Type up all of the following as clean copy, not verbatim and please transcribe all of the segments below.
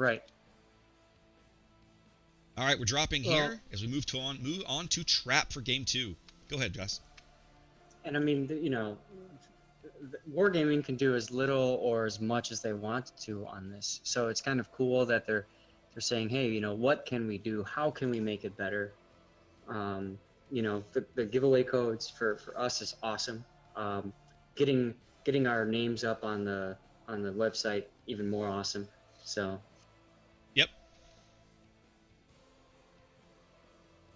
Right. All right, we're dropping here as we move on to trap for game 2. Go ahead, Gus. And I mean, you know, wargaming can do as little or as much as they want to on this. So it's kind of cool that they're saying, hey, you know, what can we do? How can we make it better? You know, the giveaway codes for us is awesome. Getting our names up on the website even more awesome. So. Yep.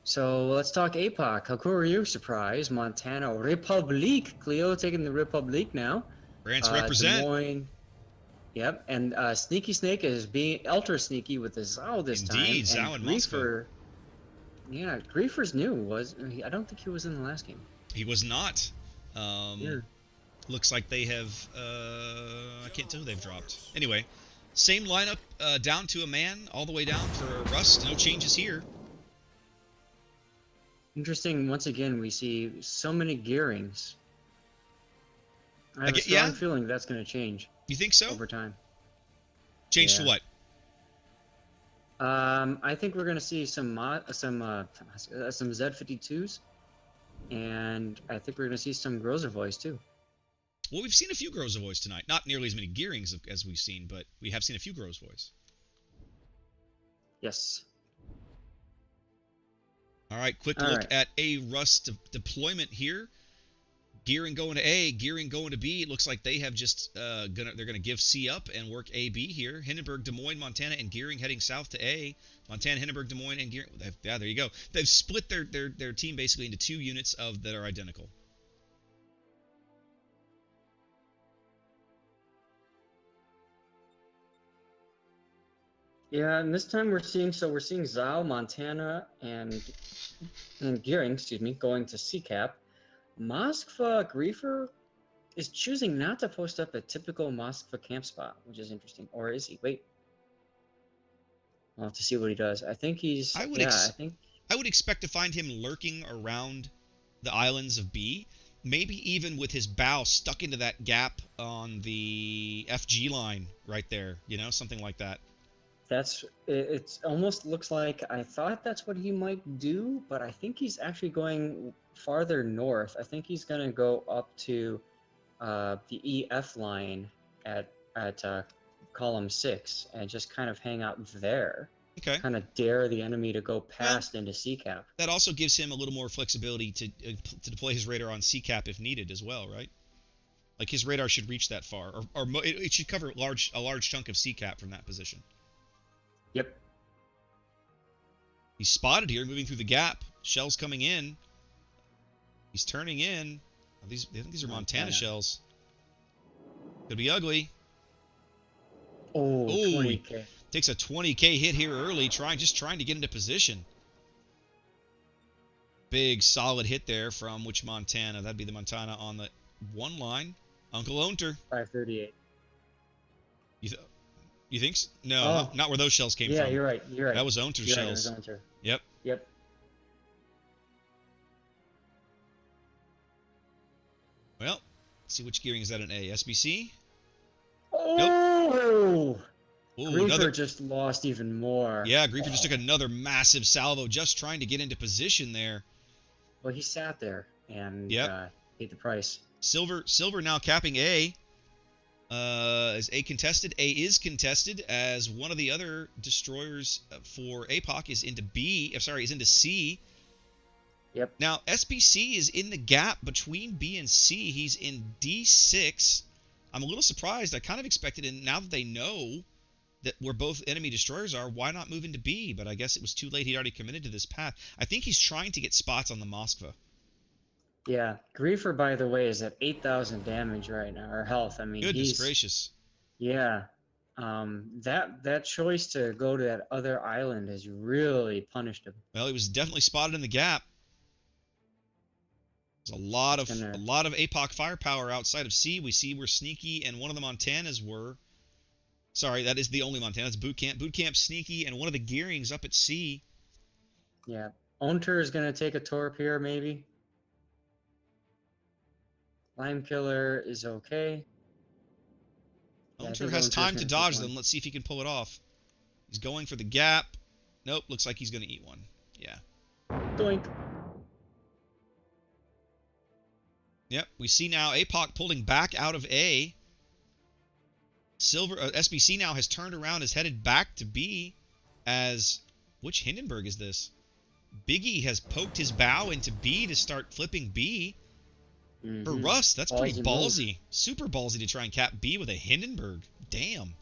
So let's talk APOC. How cool are you? Surprise, Montana Republic. Cleo taking the Republic now. France represent. Des Moines. Yep, and Sneaky Snake is being ultra sneaky with the Zao this time. Indeed, Zao and Moscow. Yeah, Griefer's new. I don't think he was in the last game. He was not. Yeah. Looks like they have. I can't tell who they've dropped. Anyway, same lineup down to a man, all the way down for Rust. No changes here. Interesting. Once again, we see so many gearings. I have a strong feeling that's going to change. You think so? Over time. Change to what? I think we're going to see some Z52s, and I think we're going to see some Grozervoys too. Well, we've seen a few Grozervoys tonight. Not nearly as many gearings as we've seen, but we have seen a few Grozervoys. Yes. All right, quick look at a Rust deployment here. Gearing going to A, gearing going to B. It looks like they have just they're gonna give C up and work A B here. Hindenburg, Des Moines, Montana, and gearing heading south to A. Montana, Hindenburg, Des Moines, and gearing. Yeah, there you go. They've split their team basically into 2 units that are identical. Yeah, and this time we're seeing Zao, Montana, and gearing, excuse me, going to CCAP. Moskva Griefer is choosing not to post up a typical Moskva camp spot, which is interesting. Or is he? Wait. I'll have to see what he does. I think he's... I would expect to find him lurking around the islands of B, maybe even with his bow stuck into that gap on the FG line right there, you know, something like that. It almost looks like I thought that's what he might do, but I think he's actually going farther north. I think he's going to go up to the EF line at column 6 and just kind of hang out there. Okay. Kind of dare the enemy to go past into CCAP. That also gives him a little more flexibility to deploy his radar on CCAP if needed as well, right? Like his radar should reach that far, or it should cover a large chunk of CCAP from that position. Yep. He's spotted here, moving through the gap. Shells coming in. He's turning in. I think these are Montana shells. Could be ugly. Oh, 20K. Takes a 20K hit here early, just trying to get into position. Big, solid hit there from which Montana? That'd be the Montana on the 1 line. Uncle Onter. 538. You think so? No, not where those shells came from. Yeah, you're right. That was Onter shells. Right, Onter. Yep. Well, let's see which gearing is that an A. SBC? Oh! Nope. Griefer just lost even more. Yeah, Griefer just took another massive salvo just trying to get into position there. Well, he sat there and paid the price. Silver now capping A. Is A contested? A is contested as one of the other destroyers for APOC is into is into C. Yep. Now, SBC is in the gap between B and C. He's in D6. I'm a little surprised. I kind of expected, and now that they know that where both enemy destroyers are, why not move into B? But I guess it was too late. He'd already committed to this path. I think he's trying to get spots on the Moskva. Yeah, Griefer, by the way, is at 8,000 damage right now, or health. I mean, goodness gracious. Yeah, that choice to go to that other island has really punished him. Well, he was definitely spotted in the gap. There's a lot of APOC firepower outside of C. We see where Sneaky and one of the Montanas were. Sorry, that is the only Montana. It's Boot Camp. Boot Camp, Sneaky, and one of the gearings up at C. Yeah, Onter is going to take a torp here, maybe. Lime Killer is okay. Onter has time to dodge them. Let's see if he can pull it off. He's going for the gap. Nope, looks like he's going to eat one. Yeah. Doink. Yep, we see now APOC pulling back out of A. SBC now has turned around, is headed back to B as... Which Hindenburg is this? Biggie has poked his bow into B to start flipping B. For Rust, that's pretty ballsy. Super ballsy to try and cap B with a Hindenburg. Damn.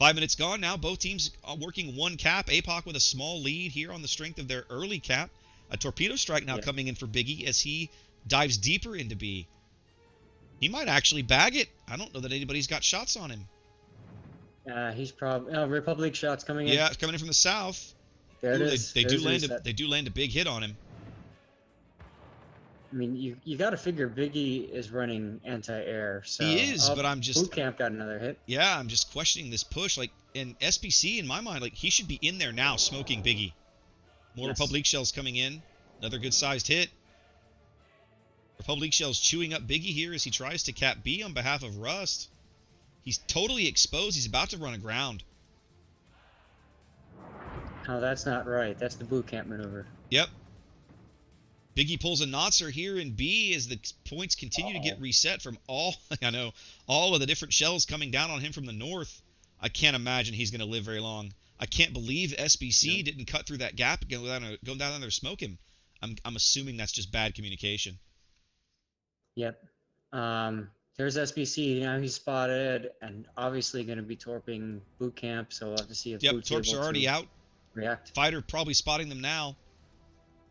5 minutes gone now. Both teams are working one cap. APOC with a small lead here on the strength of their early cap. A torpedo strike now coming in for Biggie as he dives deeper into B. He might actually bag it. I don't know that anybody's got shots on him. He's probably... Oh, Republic shots coming in. Yeah, it's coming in from the south. There it is. They do land a big hit on him. I mean, you got to figure Biggie is running anti-air. So he is, but I'm just... Boot camp got another hit. Yeah, I'm just questioning this push. Like, in SBC, in my mind, like, he should be in there now smoking Biggie. More Republic shells coming in. Another good-sized hit. Republic shells chewing up Biggie here as he tries to cap B on behalf of Rust. He's totally exposed. He's about to run aground. Oh, that's not right. That's the boot camp maneuver. Yep. Biggie pulls a Notzer here in B as the points continue to get reset from all of the different shells coming down on him from the north. I can't imagine he's going to live very long. I can't believe SBC didn't cut through that gap and go down there to smoke him. I'm assuming that's just bad communication. Yep. There's SBC. Now he's spotted and obviously going to be torping boot camp. So we'll have to see if Boot's torps are already out. React. Fighter probably spotting them now.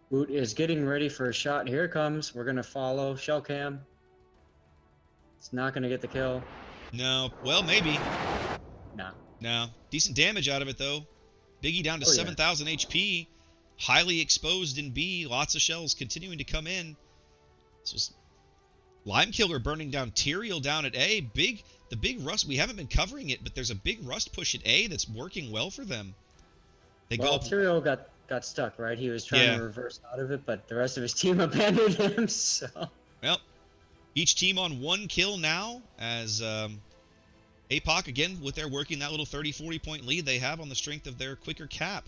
Boot is getting ready for a shot. Here it comes. We're going to follow shell cam. It's not going to get the kill. No. Well, maybe. No. No. Decent damage out of it, though. Biggie down to 7,000 HP. Highly exposed in B. Lots of shells continuing to come in. This was Lime Killer burning down Tyrael down at A. The big Rust. We haven't been covering it, but there's a big Rust push at A that's working well for them. Tyrael got stuck, right? He was trying to reverse out of it, but the rest of his team abandoned him, so... Well, each team on one kill now, as APOC, again, with their working that little 30-40 point lead they have on the strength of their quicker cap.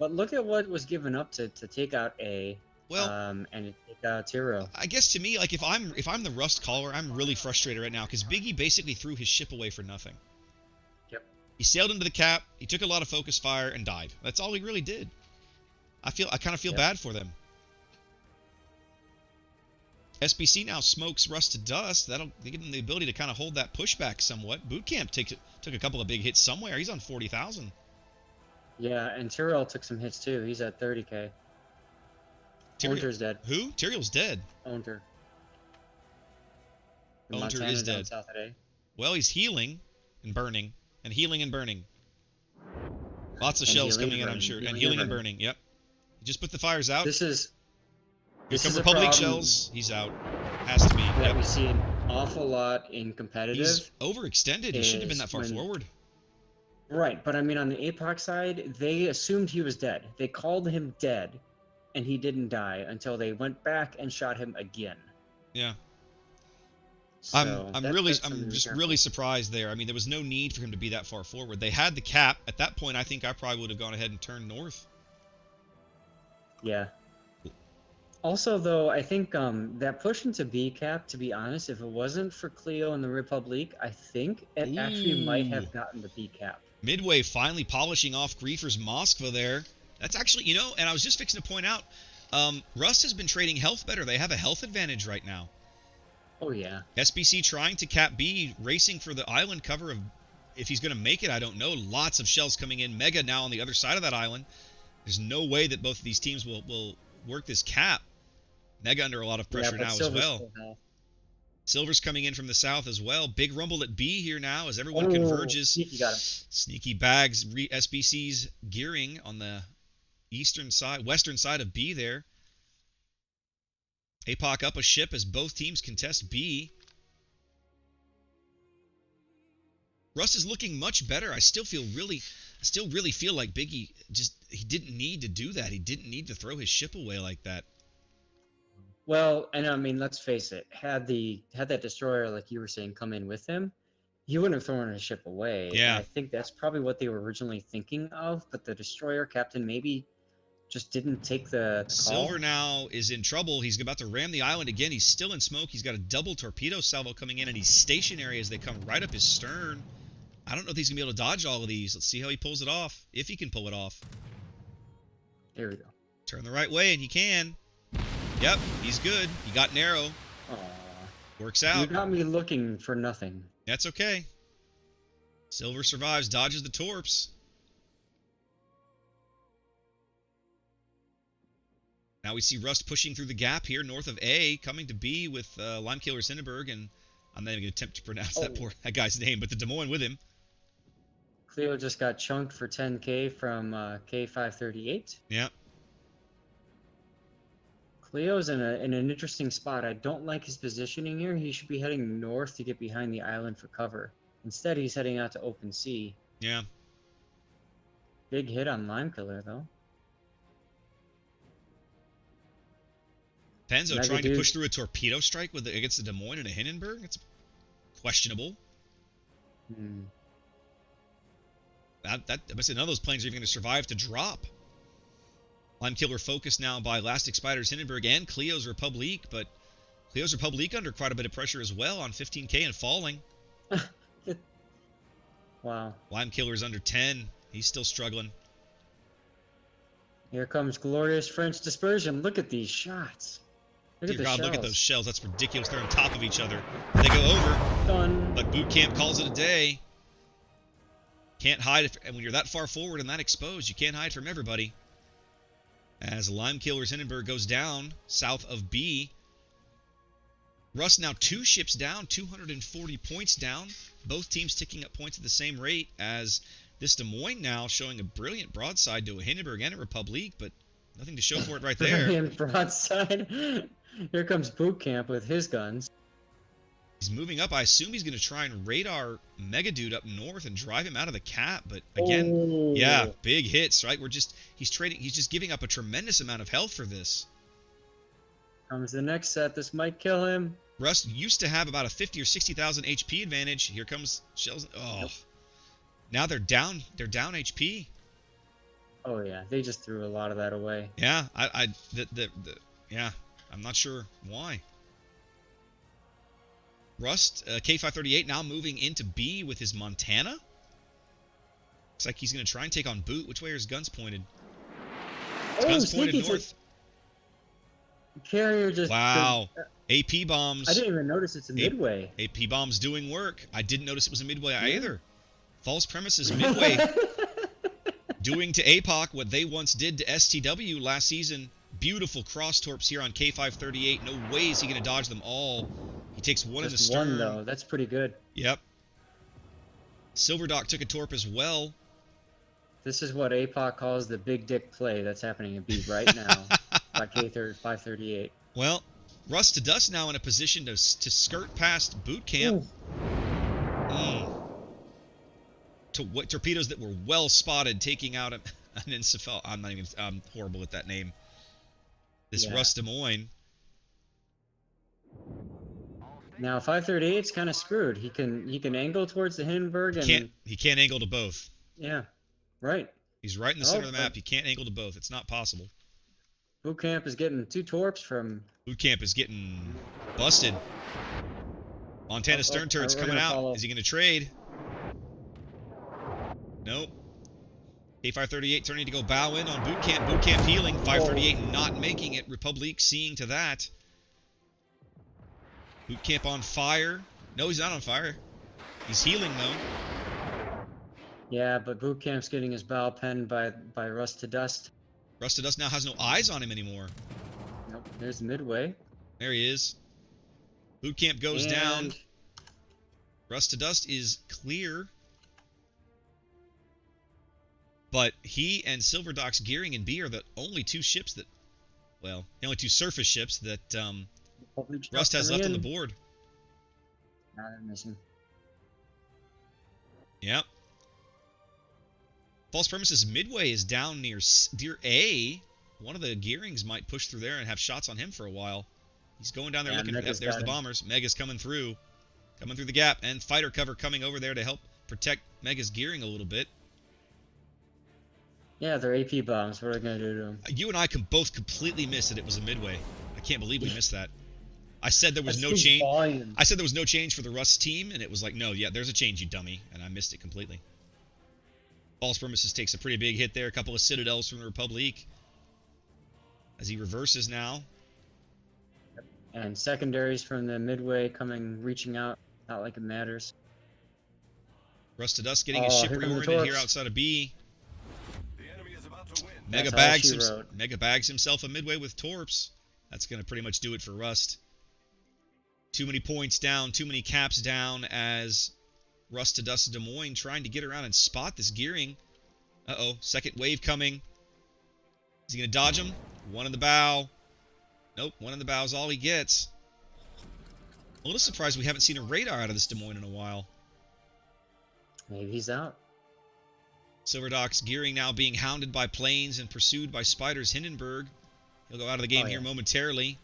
But look at what was given up to take out A, and take out Tyrael. I guess to me, like, if I'm the Rust caller, I'm really frustrated right now, because Biggie basically threw his ship away for nothing. He sailed into the cap, he took a lot of focus fire, and died. That's all he really did. I kind of feel bad for them. SBC now smokes Rust to dust. That'll give them the ability to kind of hold that pushback somewhat. Bootcamp took a couple of big hits somewhere. He's on 40,000. Yeah, and Tyrael took some hits too. He's at 30K. Ownter's dead. Who? Tyrael's dead. Ownter. Ownter is dead. Well, he's healing and burning. And healing and burning. Lots of shells coming in, I'm sure. And healing and burning, yep. Just put the fires out. This is Republic shells. He's out. Has to be. That we see an awful lot in competitive. He's overextended. He shouldn't have been that far forward. Right, but I mean, on the APOC side, they assumed he was dead. They called him dead, and he didn't die until they went back and shot him again. Yeah. So I'm just really surprised there. I mean, there was no need for him to be that far forward. They had the cap. At that point, I think I probably would have gone ahead and turned north. Yeah. Also, though, I think that push into B cap, to be honest, if it wasn't for Cleo and the Republic, I think it actually might have gotten the B cap. Midway finally polishing off Griefer's Moskva there. That's actually, and I was just fixing to point out, Rust has been trading health better. They have a health advantage right now. Oh, yeah. SBC trying to cap B, racing for the island cover of, if he's going to make it, I don't know. Lots of shells coming in. Mega now on the other side of that island. There's no way that both of these teams will work this cap. Mega under a lot of pressure now as well. Silver's coming in from the south as well. Big rumble at B here now as everyone converges. Sneaky got him. Sneaky bags SBC's gearing on the western side of B there. APOC up a ship as both teams contest B. Rust is looking much better. I still really feel like Biggie he didn't need to do that. He didn't need to throw his ship away like that. Well, and I mean, let's face it. Had that destroyer, like you were saying, come in with him, he wouldn't have thrown a ship away. And Yeah. I think that's probably what they were originally thinking of, but the destroyer captain maybe just didn't take the Silver call. now is in trouble. He's about to ram the island again. He's still in smoke. He's got a double torpedo salvo coming in, and he's stationary as they come right up his stern. I don't know if he's going to be able to dodge all of these. Let's see how he pulls it off, if he can pull it off. Here we go. Turn the right way, and he can. Yep, he's good. He got narrow. Aww. Works out. You got me looking for nothing. That's okay. Silver survives, dodges the torps. Now we see Rust pushing through the gap here north of A, coming to B with Limekiller Hindenburg, and I'm not even going to attempt to pronounce that guy's name, but the Des Moines with him. Cleo just got chunked for 10K from K538. Yeah. Cleo's in an interesting spot. I don't like his positioning here. He should be heading north to get behind the island for cover. Instead, he's heading out to open sea. Yeah. Big hit on Limekiller, though. Penzo trying to push through a torpedo strike against the Des Moines and a Hindenburg? That's questionable. I must say none of those planes are even going to survive to drop. Limekiller focused now by Elastic Spider's Hindenburg and Cleo's Republique, but Cleo's Republique under quite a bit of pressure as well on 15K and falling. Wow. Limekiller's under 10. He's still struggling. Here comes glorious French dispersion. Look at these shots. Dear God, look at those shells. That's ridiculous. They're on top of each other. They go over. Done. But boot camp calls it a day. Can't hide when you're that far forward and that exposed. You can't hide from everybody. As Limekiller's Hindenburg goes down south of B. Rust now 2 ships down, 240 points down. Both teams ticking up points at the same rate, as this Des Moines now showing a brilliant broadside to a Hindenburg and a Republique, but nothing to show for it right there. Brilliant broadside. Here comes Boot Camp with his guns. He's moving up. I assume he's going to try and radar Mega Dude up north and drive him out of the cap. But again, yeah, big hits, right? He's just giving up a tremendous amount of health for this. Comes the next set. This might kill him. Rust used to have about a 50 or 60,000 HP advantage. Here comes shells. Oh, nope. Now they're down. They're down HP. Oh yeah, they just threw a lot of that away. Yeah, yeah, I'm not sure why. Rust, K538 now moving into B with his Montana. Looks like he's going to try and take on Boot. Which way are his guns pointed? His guns pointed north. Carrier just... Wow. AP bombs. I didn't even notice it's a midway. AP bombs doing work. I didn't notice it was a midway either. False premises midway. Doing to APOC what they once did to STW last season. Beautiful cross torps here on K538. No way is he going to dodge them all. He takes one in the stern. One, though. That's pretty good. Yep. Silverdock took a torp as well. This is what APOC calls the big dick play that's happening in B right now by K538. Well, Rust to Dust now in a position to skirt past Boot Camp. Torpedoes that were well spotted, taking out an Incefel. I'm horrible with that name. This Rust Des Moines. Now 538's kind of screwed. He can angle towards the Hindenburg and he can't angle to both. Yeah, right. He's right in the center of the map. He can't angle to both. It's not possible. Boot Camp is getting 2 torps from... Boot Camp is getting busted. Montana stern turret's coming out. Is he going to trade? Nope. K538 turning to go bow in on Boot Camp. Boot Camp healing. 538 not making it. Republique seeing to that. Boot Camp on fire. No, he's not on fire. He's healing, though. Yeah, but Boot Camp's getting his bow penned by Rust to Dust. Rust to Dust now has no eyes on him anymore. Nope, there's midway. There he is. Boot Camp goes down. Rust to Dust is clear. But he and Silverdock's Gearing and B are the only 2 ships that... Well, the only 2 surface ships that Rust has left on the board. Now they're missing. Yep. False premises midway is down near A. One of the Gearings might push through there and have shots on him for a while. He's going down there looking. There's the bombers. Mega's coming through. coming through the gap, and fighter cover coming over there to help protect Mega's gearing a little bit. Yeah, they're AP bombs. What are they going to do to them? You and I can both completely miss that it was a midway. I can't believe we missed that. I said there was no change. I said there was no change for the Rust team, and it was like, no, yeah, there's a change, you dummy, and I missed it completely. False Premises takes a pretty big hit there. A couple of Citadels from the Republic as he reverses now. And secondaries from the midway reaching out. Not like it matters. Rust to Dust getting his ship reoriented here outside of B. Mega bags himself a midway with Torps. That's going to pretty much do it for Rust. Too many points down, too many caps down as Rust to Dust Des Moines trying to get around and spot this gearing. Uh-oh, second wave coming. Is he going to dodge him? One in the bow. Nope, one in the bow is all he gets. A little surprised we haven't seen a radar out of this Des Moines in a while. Maybe he's out. Silverdoc's gearing now being hounded by planes and pursued by Spiders. Hindenburg. He'll go out of the game here momentarily.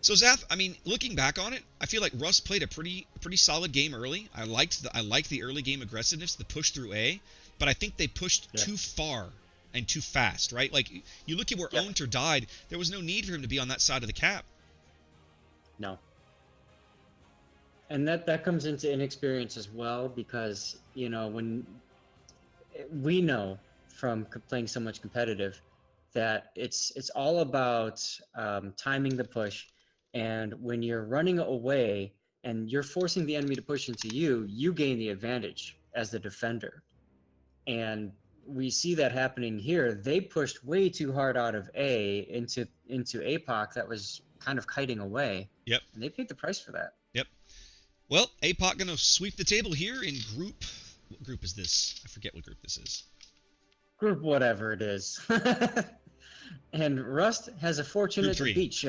So Zath, I mean, looking back on it, I feel like Rust played a pretty solid game early. I liked the early game aggressiveness, the push through A, but I think they pushed too far and too fast, right? Like you look at where Ownter died, there was no need for him to be on that side of the cap. No. And that comes into inexperience as well, because you know when we know from playing so much competitive that it's all about timing the push. And when you're running away and you're forcing the enemy to push into you, you gain the advantage as the defender. And we see that happening here. They pushed way too hard out of A into APOC that was kind of kiting away. Yep. And they paid the price for that. Yep. Well, APOC going to sweep the table here in group. What group is this? I forget what group this is. Group whatever it is. And Rust has a fortunate beach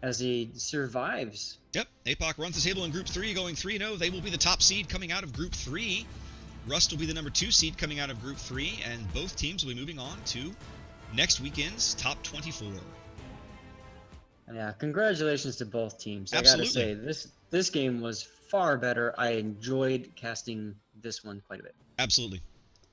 as he survives. Yep, APOC runs the table in Group 3, going 3-0. They will be the top seed coming out of Group 3. Rust will be the number 2 seed coming out of Group 3, and both teams will be moving on to next weekend's top 24. Yeah, congratulations to both teams. Absolutely. I gotta say, this game was far better. I enjoyed casting this one quite a bit. Absolutely.